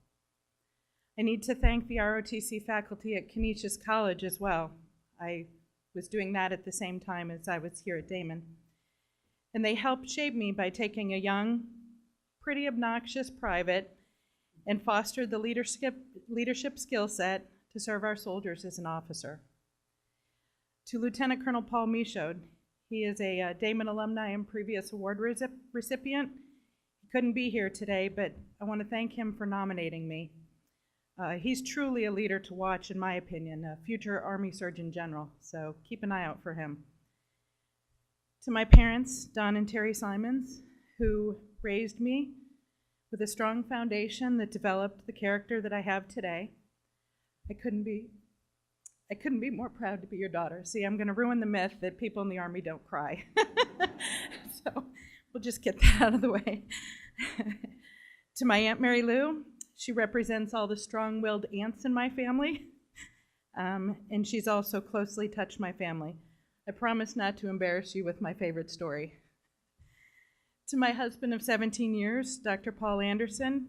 I need to thank the ROTC faculty at Canisius College as well. I was doing that at the same time as I was here at Daemen. And they helped shape me by taking a young, pretty obnoxious private and fostered the leadership skill set to serve our soldiers as an officer. To Lieutenant Colonel Paul Michaud, he is a Daemen alumni and previous award recipient. He couldn't be here today, but I want to thank him for nominating me. He's truly a leader to watch, in my opinion, a future Army Surgeon General, so keep an eye out for him. To my parents, Don and Terry Simons, who raised me with a strong foundation that developed the character that I have today, I couldn't be more proud to be your daughter. See, I'm going to ruin the myth that people in the Army don't cry. So we'll just get that out of the way. To my Aunt Mary Lou, she represents all the strong-willed aunts in my family, and she's also closely touched my family. I promise not to embarrass you with my favorite story. To my husband of 17 years, Dr. Paul Anderson,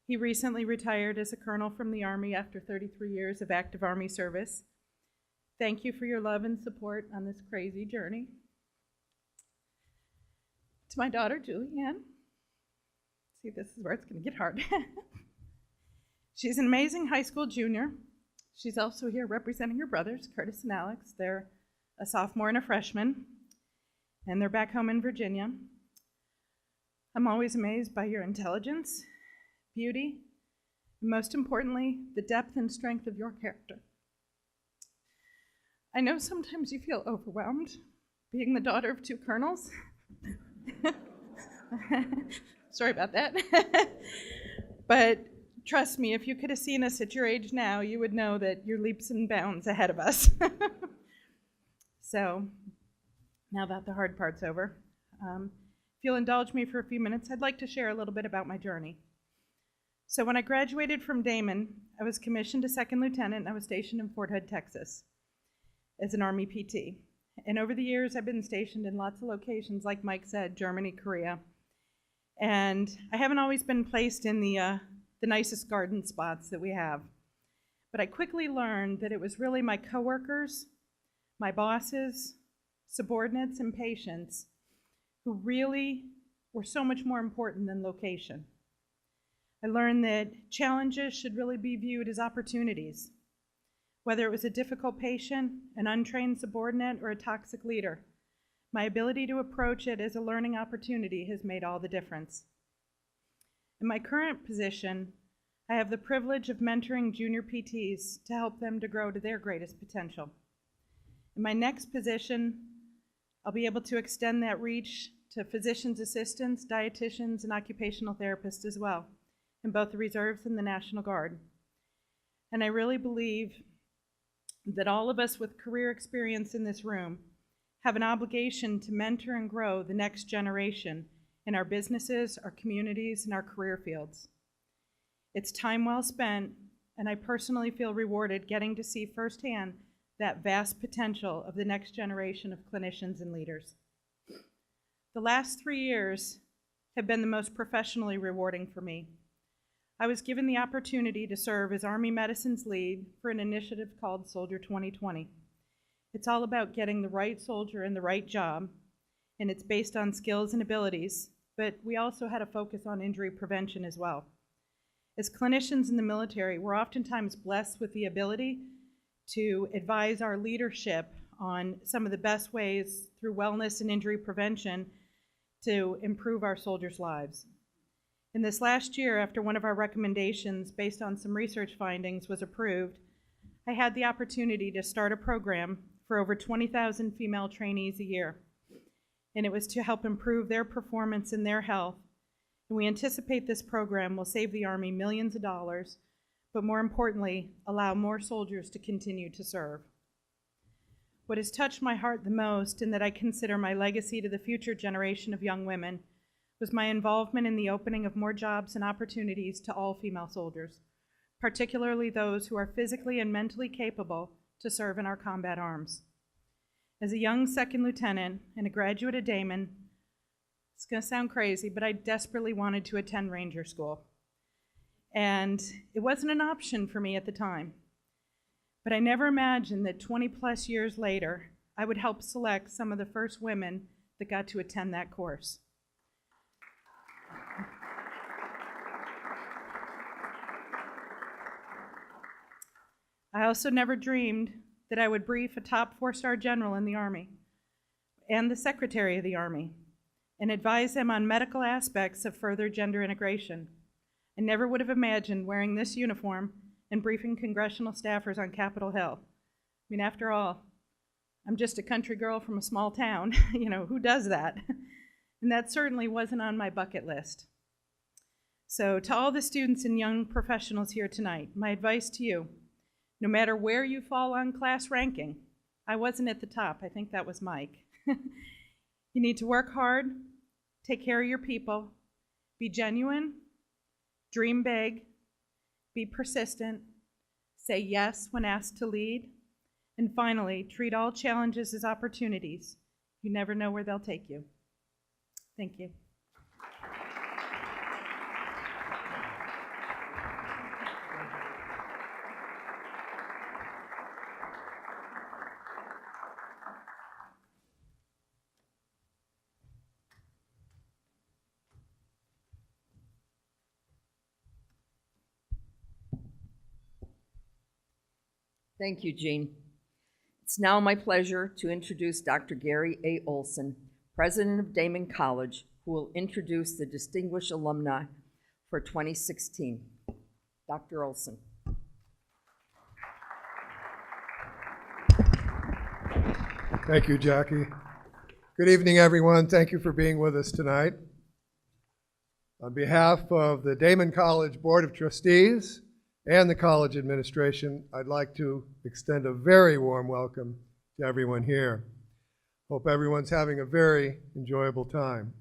he recently retired as a colonel from the Army after 33 years of active Army service. Thank you for your love and support on this crazy journey. To my daughter, Julianne, see, this is where it's going to get hard. She's an amazing high school junior. She's also here representing her brothers, Curtis and Alex. They're a sophomore and a freshman, and they're back home in Virginia. I'm always amazed by your intelligence, beauty, and most importantly, the depth and strength of your character. I know sometimes you feel overwhelmed being the daughter of 2 colonels. Sorry about that. But trust me, if you could have seen us at your age now, you would know that you're leaps and bounds ahead of us. So, now that the hard part's over, if you'll indulge me for a few minutes, I'd like to share a little bit about my journey. So when I graduated from Daemen, I was commissioned a 2nd lieutenant and I was stationed in Fort Hood, Texas as an Army PT. And over the years, I've been stationed in lots of locations, like Mike said, Germany, Korea. And I haven't always been placed in the nicest garden spots that we have. But I quickly learned that it was really my coworkers, my bosses, subordinates, and patients who really were so much more important than location. I learned that challenges should really be viewed as opportunities. Whether it was a difficult patient, an untrained subordinate, or a toxic leader, my ability to approach it as a learning opportunity has made all the difference. In my current position, I have the privilege of mentoring junior PTs to help them to grow to their greatest potential. In my next position, I'll be able to extend that reach to physician's assistants, dietitians, and occupational therapists as well, in both the reserves and the National Guard. And I really believe that all of us with career experience in this room have an obligation to mentor and grow the next generation in our businesses, our communities, and our career fields. It's time well spent, and I personally feel rewarded getting to see firsthand that vast potential of the next generation of clinicians and leaders. The last 3 years have been the most professionally rewarding for me. I was given the opportunity to serve as Army Medicine's lead for an initiative called Soldier 2020. It's all about getting the right soldier in the right job, and it's based on skills and abilities, but we also had a focus on injury prevention as well. As clinicians in the military, we're oftentimes blessed with the ability to advise our leadership on some of the best ways through wellness and injury prevention to improve our soldiers' lives. In this last year, after one of our recommendations based on some research findings was approved, I had the opportunity to start a program for over 20,000 female trainees a year. And it was to help improve their performance and their health. And we anticipate this program will save the Army millions of dollars, but more importantly, allow more soldiers to continue to serve. What has touched my heart the most, and that I consider my legacy to the future generation of young women, was my involvement in the opening of more jobs and opportunities to all female soldiers, particularly those who are physically and mentally capable to serve in our combat arms. As a young second lieutenant and a graduate of Daemen, it's going to sound crazy, but I desperately wanted to attend Ranger School. And it wasn't an option for me at the time. But I never imagined that 20 plus years later, I would help select some of the first women that got to attend that course. I also never dreamed that I would brief a top 4-star general in the Army and the Secretary of the Army and advise them on medical aspects of further gender integration. I never would have imagined wearing this uniform and briefing congressional staffers on Capitol Hill. I mean, after all, I'm just a country girl from a small town. You know, who does that? And that certainly wasn't on my bucket list. So to all the students and young professionals here tonight, my advice to you, no matter where you fall on class ranking, I wasn't at the top, I think that was Mike. You need to work hard, take care of your people, be genuine, dream big, be persistent, say yes when asked to lead, and finally, treat all challenges as opportunities. You never know where they'll take you. Thank you. Thank you, Jean. It's now my pleasure to introduce Dr. Gary A. Olson, President of Daemen College, who will introduce the Distinguished Alumni for 2016. Dr. Olson. Thank you, Jackie. Good evening, everyone. Thank you for being with us tonight. On behalf of the Daemen College Board of Trustees and the college administration, I'd like to extend a very warm welcome to everyone here. Hope everyone's having a very enjoyable time.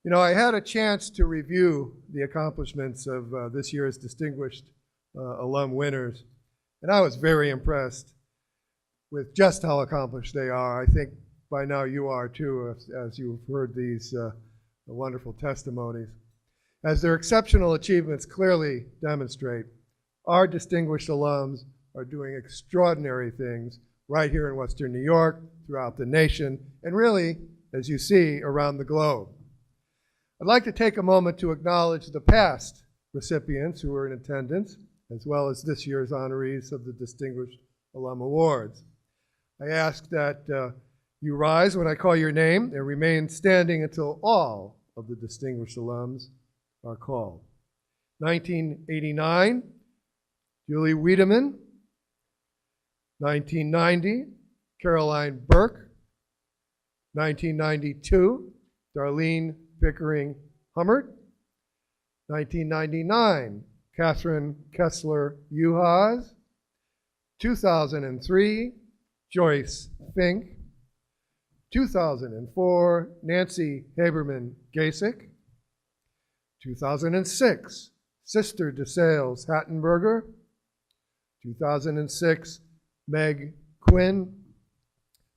You know, I had a chance to review the accomplishments of this year's Distinguished Alum winners, and I was very impressed with just how accomplished they are. I think by now you are too, as you've heard these wonderful testimonies. As their exceptional achievements clearly demonstrate, our distinguished alums are doing extraordinary things right here in Western New York, throughout the nation, and really, as you see, around the globe. I'd like to take a moment to acknowledge the past recipients who were in attendance, as well as this year's honorees of the Distinguished Alumni Awards. I ask that you rise when I call your name and remain standing until all of the distinguished alums are called. 1989, Julie Wiedemann. 1990, Caroline Burke. 1992, Darlene Pickering Hummert. 1999, Catherine Kessler Uhas. 2003, Joyce Fink. 2004, Nancy Haberman Gasek. 2006, Sister DeSales Hattenberger. 2006, Meg Quinn.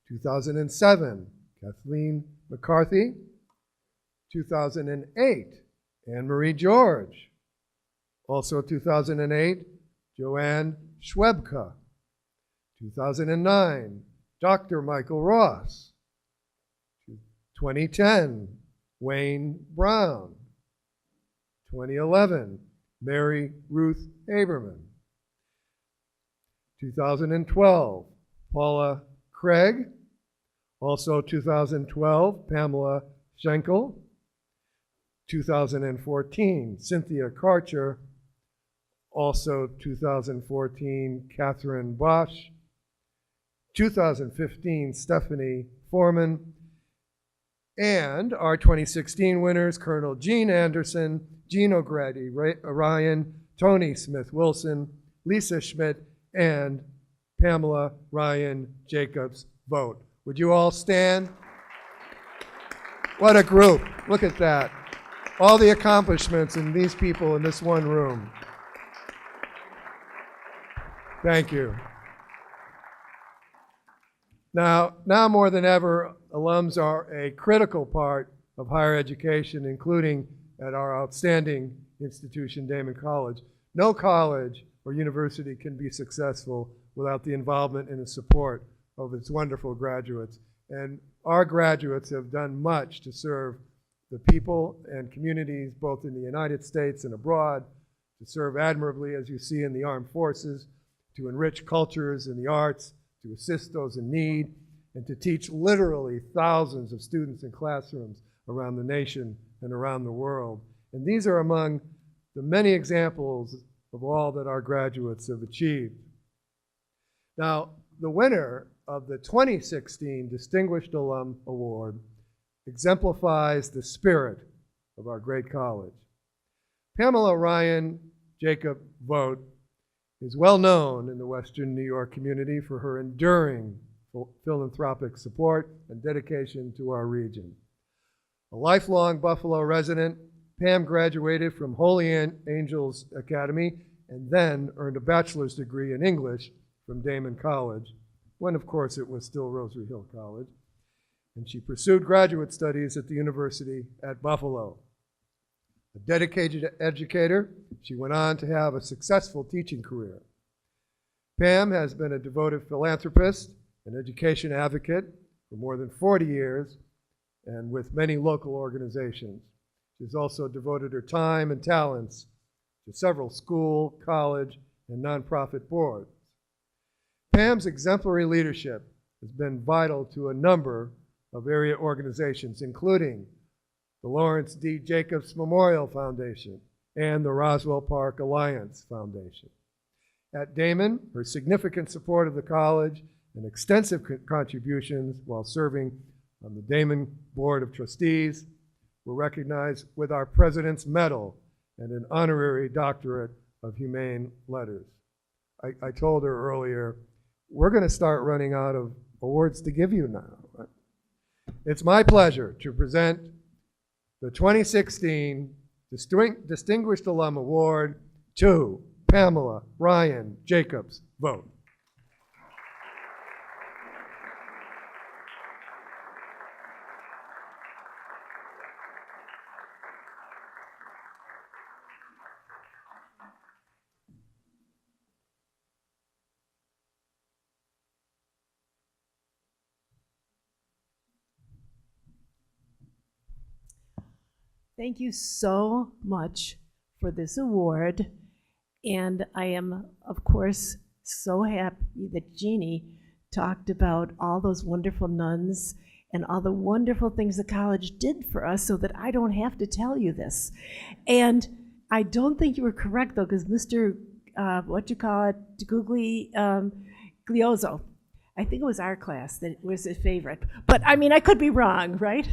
2007, Kathleen McCarthy. 2008, Anne Marie George. Also 2008, Joanne Schwebka. 2009, Dr. Michael Ross. 2010, Wayne Brown. 2011, Mary Ruth Haberman. 2012, Paula Craig. Also 2012, Pamela Schenkel. 2014, Cynthia Karcher. Also 2014, Catherine Bosch. 2015, Stephanie Foreman. And our 2016 winners, Colonel Gene Anderson, Gene O'Grady, Ryan, Tony Smith-Wilson, Lisa Schmidt, and Pamela Ryan Jacobs Vogt. Would you all stand? What a group. Look at that. All the accomplishments in these people in this one room. Thank you. Now more than ever, alums are a critical part of higher education, including at our outstanding institution, Daemen College. No college or university can be successful without the involvement and the support of its wonderful graduates. And our graduates have done much to serve the people and communities both in the United States and abroad, to serve admirably, as you see, in the armed forces, to enrich cultures and the arts, to assist those in need, and to teach literally thousands of students in classrooms around the nation and around the world. And these are among the many examples of all that our graduates have achieved. Now, the winner of the 2016 Distinguished Alum Award exemplifies the spirit of our great college. Pamela Ryan Jacob Vogt is well known in the Western New York community for her enduring philanthropic support and dedication to our region. A lifelong Buffalo resident, Pam graduated from Holy Angels Academy and then earned a bachelor's degree in English from Daemen College, when of course it was still Rosary Hill College, and she pursued graduate studies at the University at Buffalo. A dedicated educator, she went on to have a successful teaching career. Pam has been a devoted philanthropist and education advocate for more than 40 years and with many local organizations. She's also devoted her time and talents to several school, college, and nonprofit boards. Pam's exemplary leadership has been vital to a number of area organizations, including the Lawrence D. Jacobs Memorial Foundation and the Roswell Park Alliance Foundation. At Daemen, her significant support of the college and extensive contributions while serving on the Daemen Board of Trustees were recognized with our President's Medal and an honorary doctorate of humane letters. I told her earlier, we're going to start running out of awards to give you now. It's my pleasure to present the 2016 Distinguished Alum Award to Pamela Ryan Jacobs Vogt. Thank you so much for this award. And I am, of course, so happy that Jeannie talked about all those wonderful nuns and all the wonderful things the college did for us so that I don't have to tell you this. And I don't think you were correct, though, because Mr. Glioso, I think it was our class that was his favorite. But, I mean, I could be wrong, right?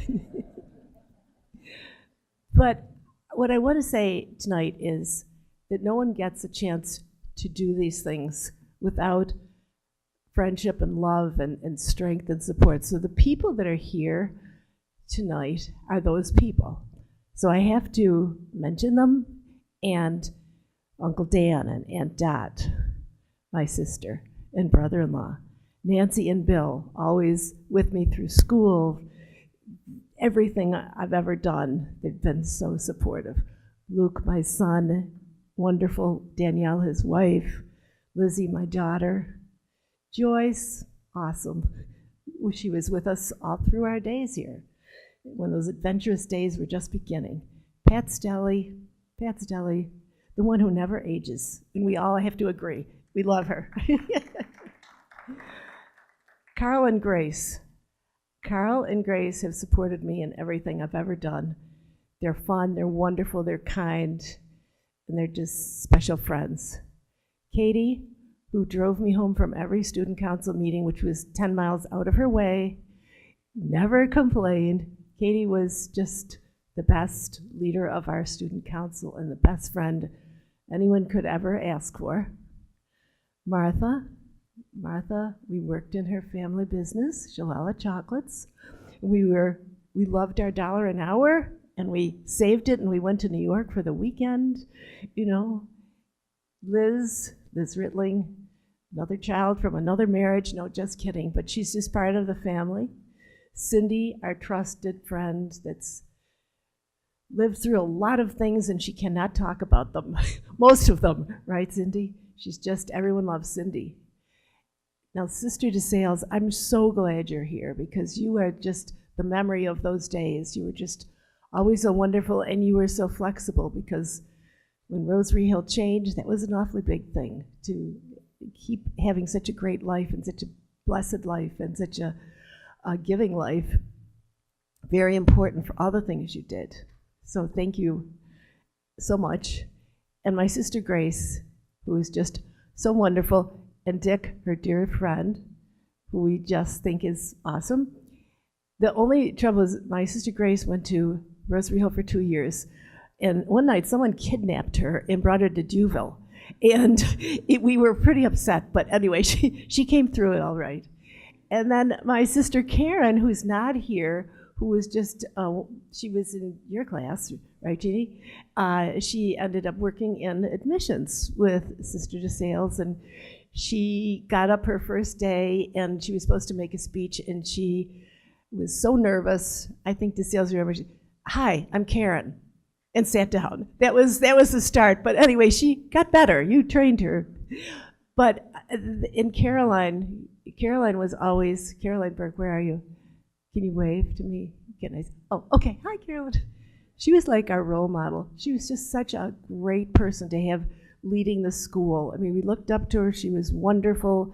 But what I want to say tonight is that no one gets a chance to do these things without friendship and love and strength and support. So the people that are here tonight are those people. So I have to mention them, and Uncle Dan and Aunt Dot, my sister and brother-in-law, Nancy and Bill, always with me through school, everything I've ever done, they've been so supportive. Luke, my son, wonderful. Danielle, his wife. Lizzie, my daughter. Joyce, awesome. She was with us all through our days here, when those adventurous days were just beginning. Pat's Deli, the one who never ages, and we all have to agree, we love her. Carl and Grace. Carl and Grace have supported me in everything I've ever done. They're fun, they're wonderful, they're kind, and they're just special friends. Katie, who drove me home from every student council meeting, which was 10 miles out of her way, never complained. Katie was just the best leader of our student council and the best friend anyone could ever ask for. Martha, we worked in her family business, Shalala Chocolates. We loved our $1 an hour, and we saved it, and we went to New York for the weekend. You know, Liz Ritling, another child from another marriage. No, just kidding, but she's just part of the family. Cindy, our trusted friend that's lived through a lot of things, and she cannot talk about them, most of them, right, Cindy? She's just, everyone loves Cindy. Now, Sister DeSales, I'm so glad you're here, because you are just the memory of those days. You were just always so wonderful, and you were so flexible, because when Rosary Hill changed, that was an awfully big thing, to keep having such a great life and such a blessed life and such a giving life. Very important for all the things you did. So thank you so much. And my sister Grace, who is just so wonderful, and Dick, her dear friend, who we just think is awesome. The only trouble is my sister Grace went to Rosary Hill for 2 years, and one night someone kidnapped her and brought her to Duville. And we were pretty upset, but anyway, she came through it all right. And then my sister Karen, who's not here, who was just, she was in your class, right, Jeannie? She ended up working in admissions with Sister DeSales, and she got up her first day, and she was supposed to make a speech, and she was so nervous. I think DeSales remembered, "Hi, I'm Karen," and sat down. That was the start. But anyway, she got better. You trained her. But in Caroline was always, Caroline Burke, where are you? Can you wave to me? Get nice. Oh, okay. Hi, Caroline. She was like our role model. She was just such a great person to have leading the school. I mean, we looked up to her. She was wonderful.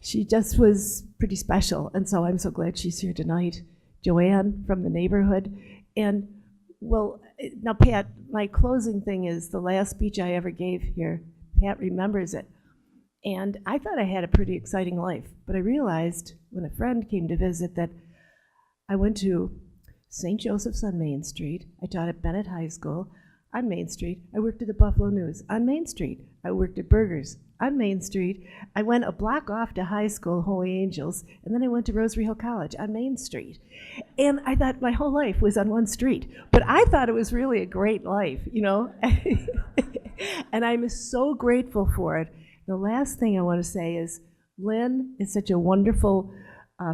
She just was pretty special. And so I'm so glad she's here tonight. Joanne from the neighborhood. And, well, now, Pat, my closing thing is the last speech I ever gave here. Pat remembers it. And I thought I had a pretty exciting life. But I realized when a friend came to visit that I went to St. Joseph's on Main Street. I taught at Bennett High School on Main Street. I worked at the Buffalo News on Main Street. I worked at Burgers on Main Street. I went a block off to high school, Holy Angels, and then I went to Rosary Hill College on Main Street. And I thought my whole life was on one street. But I thought it was really a great life, you know? And I'm so grateful for it. The last thing I want to say is Lynn is such a wonderful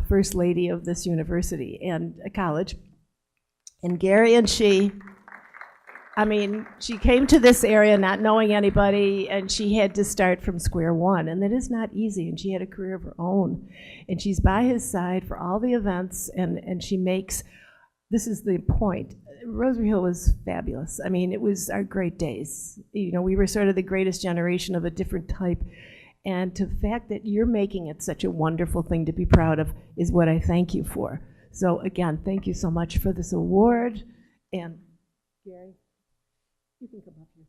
first lady of this university and college. And Gary and she, I mean, she came to this area not knowing anybody, and she had to start from square one, and that is not easy, and she had a career of her own. And she's by his side for all the events, and she makes, this is the point, Rosary Hill was fabulous. I mean, it was our great days. You know, we were sort of the greatest generation of a different type. And the fact that you're making it such a wonderful thing to be proud of is what I thank you for. So again, thank you so much for this award. And Gary, you can come up here.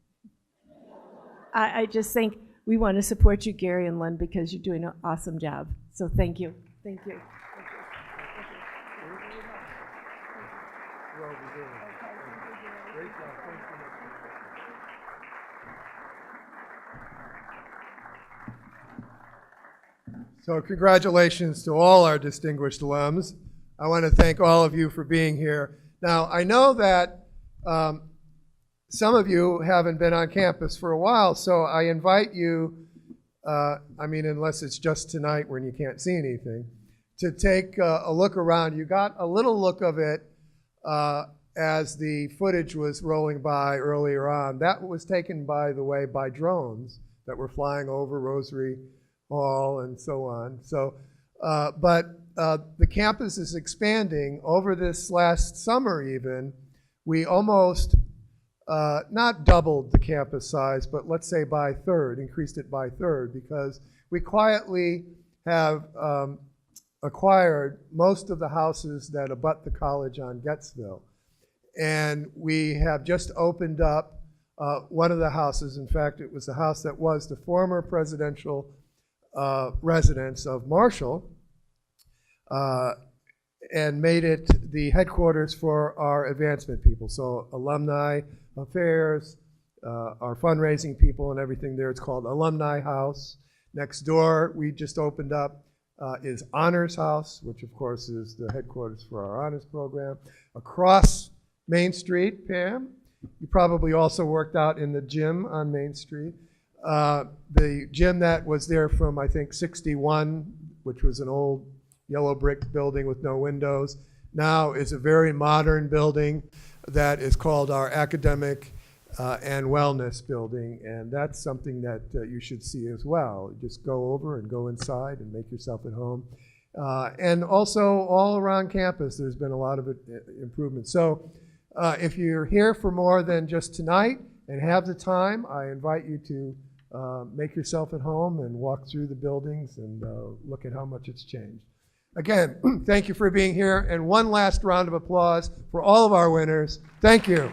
I just think we want to support you, Gary and Lynn, because you're doing an awesome job. So thank you. Thank you. So congratulations to all our distinguished alums. I want to thank all of you for being here. Now, I know that some of you haven't been on campus for a while, so I invite you, I mean, unless it's just tonight when you can't see anything, to take a look around. You got a little look of it as the footage was rolling by earlier on. That was taken, by the way, by drones that were flying over Rosary Hall and so on. So, the campus is expanding. Over this last summer even, we almost not doubled the campus size, but let's say by a third, increased it by a third, because we quietly have acquired most of the houses that abut the college on Gettsville. And we have just opened up one of the houses. In fact, it was the house that was the former presidential residence of Marshall, and made it the headquarters for our advancement people. So alumni affairs, our fundraising people and everything there. It's called Alumni House. Next door, we just opened up is Honors House, which of course is the headquarters for our honors program. Across Main Street, Pam, you probably also worked out in the gym on Main Street. The gym that was there from, I think, 61, which was an old yellow brick building with no windows, now is a very modern building that is called our Academic and Wellness Building, and that's something that you should see as well. Just go over and go inside and make yourself at home. And also all around campus, there's been a lot of improvement. So if you're here for more than just tonight and have the time, I invite you to make yourself at home and walk through the buildings and look at how much it's changed. Again, thank you for being here, and one last round of applause for all of our winners. Thank you.